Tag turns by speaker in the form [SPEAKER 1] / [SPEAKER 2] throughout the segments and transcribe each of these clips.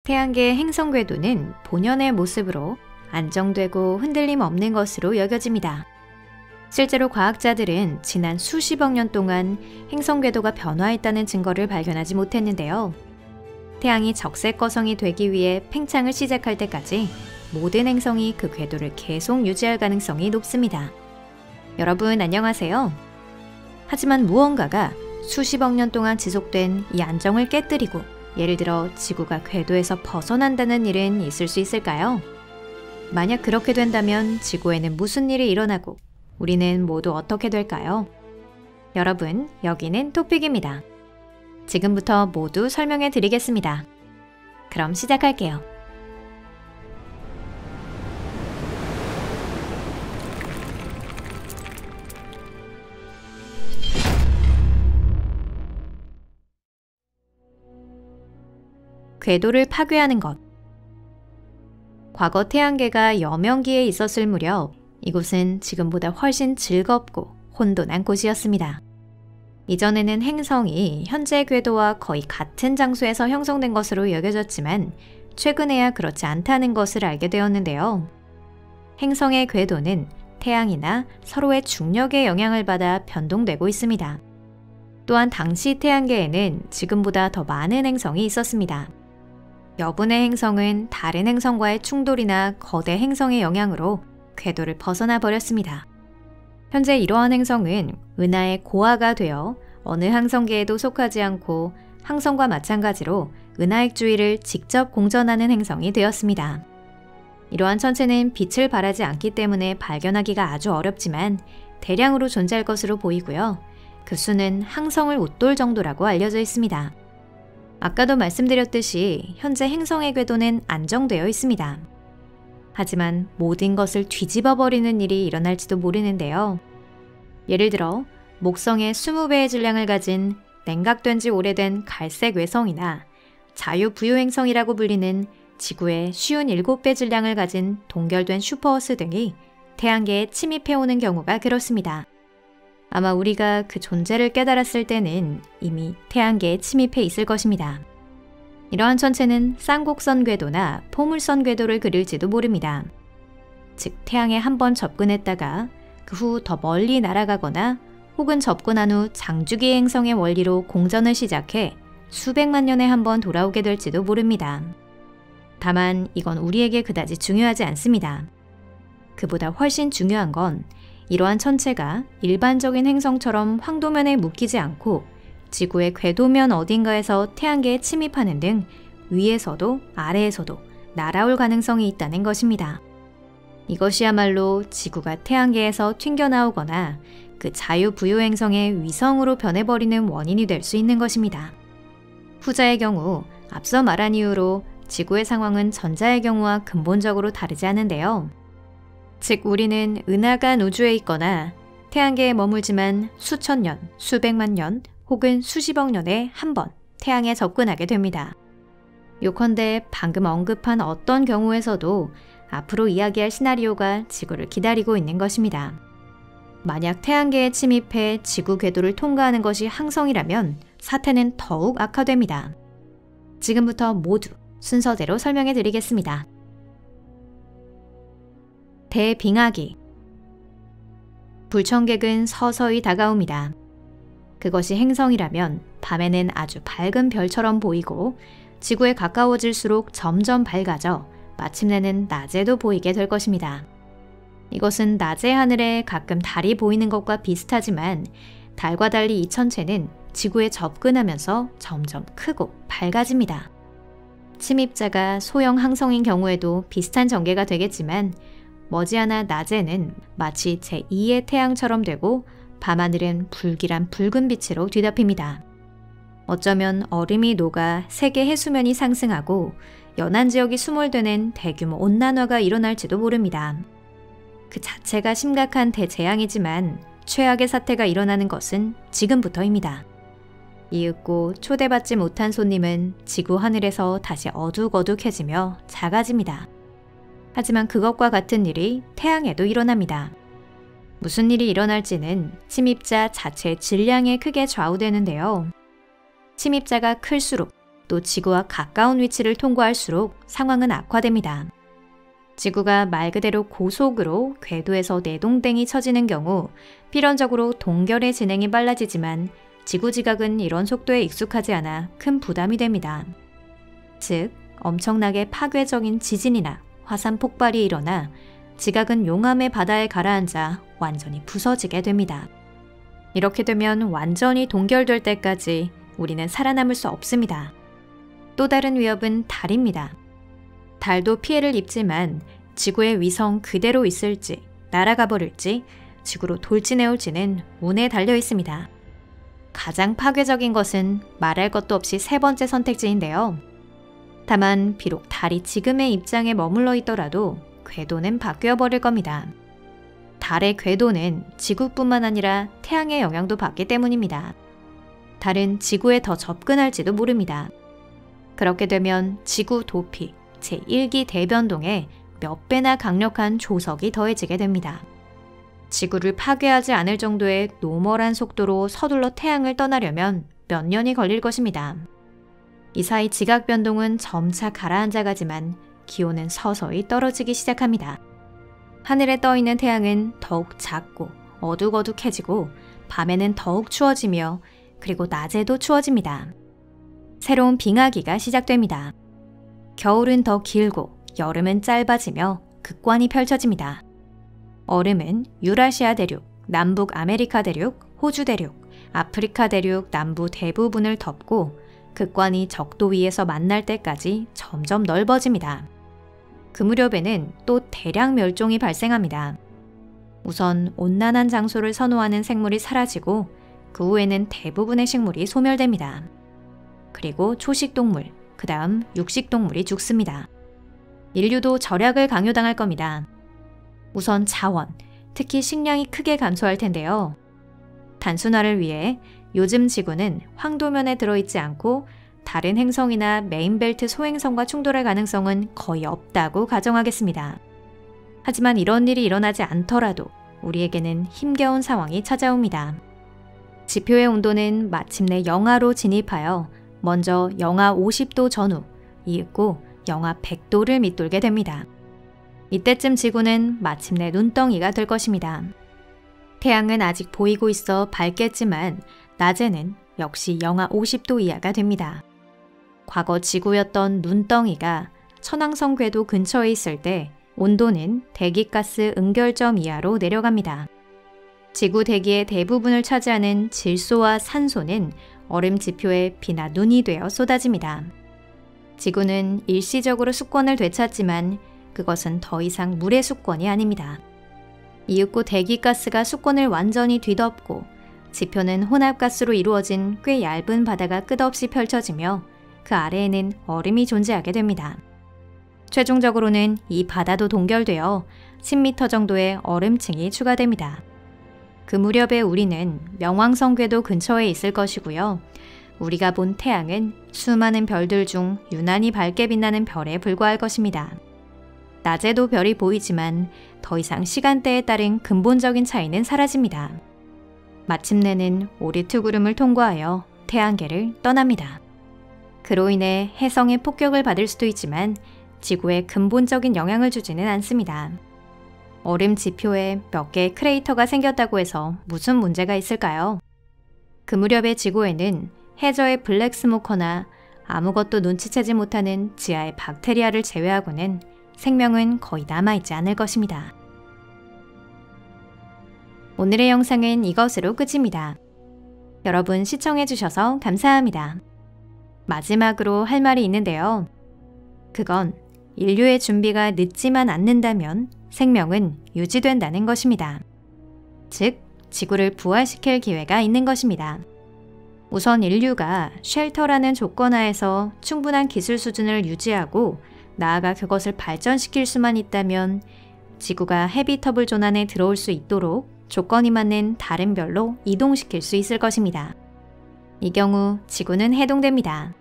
[SPEAKER 1] 태양계의 행성 궤도는 본연의 모습으로 안정되고 흔들림 없는 것으로 여겨집니다. 실제로 과학자들은 지난 수십억 년 동안 행성 궤도가 변화했다는 증거를 발견하지 못했는데요. 태양이 적색거성이 되기 위해 팽창을 시작할 때까지 모든 행성이 그 궤도를 계속 유지할 가능성이 높습니다. 여러분 안녕하세요. 하지만 무언가가 수십억 년 동안 지속된 이 안정을 깨뜨리고 예를 들어 지구가 궤도에서 벗어난다는 일은 있을 수 있을까요? 만약 그렇게 된다면 지구에는 무슨 일이 일어나고 우리는 모두 어떻게 될까요? 여러분, 여기는 토픽입니다. 지금부터 모두 설명해 드리겠습니다. 그럼 시작할게요. 궤도를 파괴하는 것. 과거 태양계가 여명기에 있었을 무렵 이곳은 지금보다 훨씬 즐겁고 혼돈한 곳이었습니다. 이전에는 행성이 현재 궤도와 거의 같은 장소에서 형성된 것으로 여겨졌지만 최근에야 그렇지 않다는 것을 알게 되었는데요. 행성의 궤도는 태양이나 서로의 중력의 영향을 받아 변동되고 있습니다. 또한 당시 태양계에는 지금보다 더 많은 행성이 있었습니다. 여분의 행성은 다른 행성과의 충돌이나 거대 행성의 영향으로 궤도를 벗어나 버렸습니다. 현재 이러한 행성은 은하의 고화가 되어 어느 항성계에도 속하지 않고 항성과 마찬가지로 은하의 주위를 직접 공전하는 행성이 되었습니다. 이러한 천체는 빛을 발하지 않기 때문에 발견하기가 아주 어렵지만 대량으로 존재할 것으로 보이고요. 그 수는 항성을 웃돌 정도라고 알려져 있습니다. 아까도 말씀드렸듯이 현재 행성의 궤도는 안정되어 있습니다. 하지만 모든 것을 뒤집어 버리는 일이 일어날지도 모르는데요. 예를 들어 목성의 20배의 질량을 가진 냉각된 지 오래된 갈색 외성이나 자유부유행성이라고 불리는 지구의 57배 질량을 가진 동결된 슈퍼어스 등이 태양계에 침입해오는 경우가 그렇습니다. 아마 우리가 그 존재를 깨달았을 때는 이미 태양계에 침입해 있을 것입니다. 이러한 천체는 쌍곡선 궤도나 포물선 궤도를 그릴지도 모릅니다. 즉 태양에 한번 접근했다가 그 후 더 멀리 날아가거나 혹은 접근한 후 장주기 행성의 원리로 공전을 시작해 수백만 년에 한 번 돌아오게 될지도 모릅니다. 다만 이건 우리에게 그다지 중요하지 않습니다. 그보다 훨씬 중요한 건 이러한 천체가 일반적인 행성처럼 황도면에 묶이지 않고 지구의 궤도면 어딘가에서 태양계에 침입하는 등 위에서도 아래에서도 날아올 가능성이 있다는 것입니다. 이것이야말로 지구가 태양계에서 튕겨나오거나 그 자유부유행성의 위성으로 변해버리는 원인이 될 수 있는 것입니다. 후자의 경우 앞서 말한 이유로 지구의 상황은 전자의 경우와 근본적으로 다르지 않은데요. 즉 우리는 은하간 우주에 있거나 태양계에 머물지만 수천 년, 수백만 년 혹은 수십억 년에 한 번 태양에 접근하게 됩니다. 요컨대 방금 언급한 어떤 경우에서도 앞으로 이야기할 시나리오가 지구를 기다리고 있는 것입니다. 만약 태양계에 침입해 지구 궤도를 통과하는 것이 항성이라면 사태는 더욱 악화됩니다. 지금부터 모두 순서대로 설명해 드리겠습니다. 대빙하기. 불청객은 서서히 다가옵니다. 그것이 행성이라면 밤에는 아주 밝은 별처럼 보이고 지구에 가까워질수록 점점 밝아져 마침내는 낮에도 보이게 될 것입니다. 이것은 낮의 하늘에 가끔 달이 보이는 것과 비슷하지만 달과 달리 이 천체는 지구에 접근하면서 점점 크고 밝아집니다. 침입자가 소형 항성인 경우에도 비슷한 전개가 되겠지만 머지않아 낮에는 마치 제2의 태양처럼 되고 밤하늘은 불길한 붉은 빛으로 뒤덮입니다. 어쩌면 얼음이 녹아 세계 해수면이 상승하고 연안 지역이 수몰되는 대규모 온난화가 일어날지도 모릅니다. 그 자체가 심각한 대재앙이지만 최악의 사태가 일어나는 것은 지금부터입니다. 이윽고 초대받지 못한 손님은 지구 하늘에서 다시 어둑어둑해지며 작아집니다. 하지만 그것과 같은 일이 태양에도 일어납니다. 무슨 일이 일어날지는 침입자 자체의 질량에 크게 좌우되는데요. 침입자가 클수록 또 지구와 가까운 위치를 통과할수록 상황은 악화됩니다. 지구가 말 그대로 고속으로 궤도에서 내동댕이 쳐지는 경우 필연적으로 동결의 진행이 빨라지지만 지구 지각은 이런 속도에 익숙하지 않아 큰 부담이 됩니다. 즉, 엄청나게 파괴적인 지진이나 화산 폭발이 일어나 지각은 용암의 바다에 가라앉아 완전히 부서지게 됩니다. 이렇게 되면 완전히 동결될 때까지 우리는 살아남을 수 없습니다. 또 다른 위협은 달입니다. 달도 피해를 입지만 지구의 위성 그대로 있을지 날아가 버릴지 지구로 돌진해올지는 운에 달려 있습니다. 가장 파괴적인 것은 말할 것도 없이 세 번째 선택지인데요. 다만 비록 달이 지금의 입장에 머물러 있더라도 궤도는 바뀌어 버릴 겁니다. 달의 궤도는 지구뿐만 아니라 태양의 영향도 받기 때문입니다. 달은 지구에 더 접근할지도 모릅니다. 그렇게 되면 지구 도피, 제1기 대변동에 몇 배나 강력한 조석이 더해지게 됩니다. 지구를 파괴하지 않을 정도의 노멀한 속도로 서둘러 태양을 떠나려면 몇 년이 걸릴 것입니다. 이 사이 지각 변동은 점차 가라앉아가지만 기온은 서서히 떨어지기 시작합니다. 하늘에 떠있는 태양은 더욱 작고 어둑어둑해지고 밤에는 더욱 추워지며 그리고 낮에도 추워집니다. 새로운 빙하기가 시작됩니다. 겨울은 더 길고 여름은 짧아지며 극관이 펼쳐집니다. 얼음은 유라시아 대륙, 남북 아메리카 대륙, 호주 대륙, 아프리카 대륙 남부 대부분을 덮고 극관이 적도 위에서 만날 때까지 점점 넓어집니다. 그 무렵에는 또 대량 멸종이 발생합니다. 우선 온난한 장소를 선호하는 생물이 사라지고 그 후에는 대부분의 식물이 소멸됩니다. 그리고 초식동물, 그 다음 육식동물이 죽습니다. 인류도 절약을 강요당할 겁니다. 우선 자원, 특히 식량이 크게 감소할 텐데요. 단순화를 위해 요즘 지구는 황도면에 들어있지 않고 다른 행성이나 메인벨트 소행성과 충돌할 가능성은 거의 없다고 가정하겠습니다. 하지만 이런 일이 일어나지 않더라도 우리에게는 힘겨운 상황이 찾아옵니다. 지표의 온도는 마침내 영하로 진입하여 먼저 영하 50도 전후, 이윽고 영하 100도를 밑돌게 됩니다. 이때쯤 지구는 마침내 눈덩이가 될 것입니다. 태양은 아직 보이고 있어 밝겠지만 낮에는 역시 영하 50도 이하가 됩니다. 과거 지구였던 눈덩이가 천왕성 궤도 근처에 있을 때 온도는 대기가스 응결점 이하로 내려갑니다. 지구 대기의 대부분을 차지하는 질소와 산소는 얼음 지표에 비나 눈이 되어 쏟아집니다. 지구는 일시적으로 수권을 되찾지만 그것은 더 이상 물의 수권이 아닙니다. 이윽고 대기가스가 수권을 완전히 뒤덮고 지표는 혼합가스로 이루어진 꽤 얇은 바다가 끝없이 펼쳐지며 그 아래에는 얼음이 존재하게 됩니다. 최종적으로는 이 바다도 동결되어 10m 정도의 얼음층이 추가됩니다. 그 무렵에 우리는 명왕성 궤도 근처에 있을 것이고요. 우리가 본 태양은 수많은 별들 중 유난히 밝게 빛나는 별에 불과할 것입니다. 낮에도 별이 보이지만 더 이상 시간대에 따른 근본적인 차이는 사라집니다. 마침내는 오리트 구름을 통과하여 태양계를 떠납니다. 그로 인해 해성의 폭격을 받을 수도 있지만 지구에 근본적인 영향을 주지는 않습니다. 얼음 지표에 몇 개의 크레이터가 생겼다고 해서 무슨 문제가 있을까요? 그 무렵의 지구에는 해저의 블랙스모커나 아무것도 눈치채지 못하는 지하의 박테리아를 제외하고는 생명은 거의 남아있지 않을 것입니다. 오늘의 영상은 이것으로 끝입니다. 여러분 시청해주셔서 감사합니다. 마지막으로 할 말이 있는데요. 그건 인류의 준비가 늦지만 않는다면 생명은 유지된다는 것입니다. 즉, 지구를 부활시킬 기회가 있는 것입니다. 우선 인류가 쉘터라는 조건 하에서 충분한 기술 수준을 유지하고 나아가 그것을 발전시킬 수만 있다면 지구가 헤비터블 존 안에 들어올 수 있도록 조건이 맞는 다른 별로 이동시킬 수 있을 것입니다. 이 경우 지구는 해동됩니다.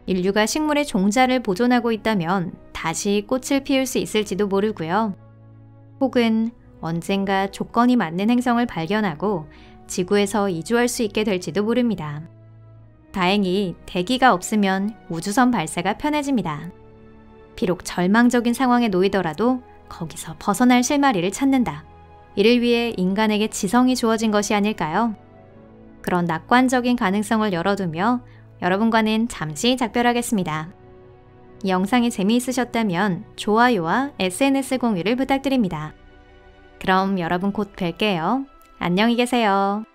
[SPEAKER 1] 인류가 식물의 종자를 보존하고 있다면 다시 꽃을 피울 수 있을지도 모르고요. 혹은 언젠가 조건이 맞는 행성을 발견하고 지구에서 이주할 수 있게 될지도 모릅니다. 다행히 대기가 없으면 우주선 발사가 편해집니다. 비록 절망적인 상황에 놓이더라도 거기서 벗어날 실마리를 찾는다. 이를 위해 인간에게 지성이 주어진 것이 아닐까요? 그런 낙관적인 가능성을 열어두며 여러분과는 잠시 작별하겠습니다. 이 영상이 재미있으셨다면 좋아요와 SNS 공유를 부탁드립니다. 그럼 여러분 곧 뵐게요. 안녕히 계세요.